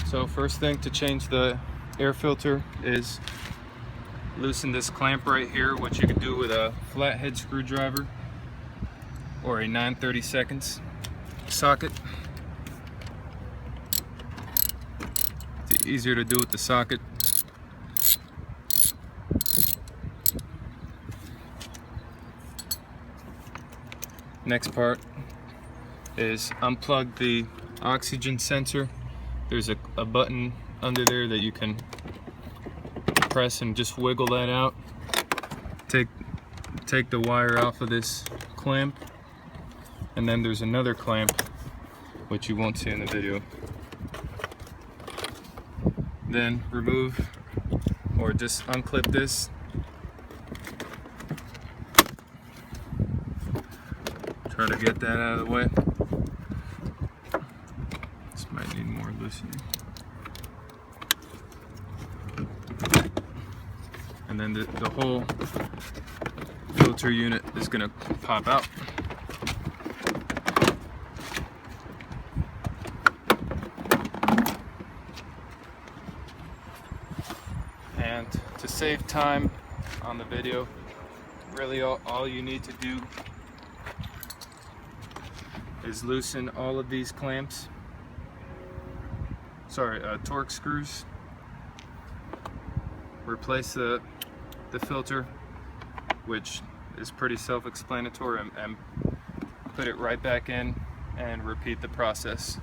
So first thing to change the air filter is loosen this clamp right here, which you could do with a flathead screwdriver or a 9/32 socket. It's easier to do with the socket. Next part is unplug the oxygen sensor. There's a button under there that you can press and just wiggle that out. Take the wire off of this clamp, and then there's another clamp which you won't see in the video. Then remove or just unclip this. Try to get that out of the way. This might need more loosening. And then the whole filter unit is going to pop out. And to save time on the video, really all you need to do is loosen all of these clamps. Torque screws. Replace the filter, which is pretty self-explanatory, and put it right back in and repeat the process.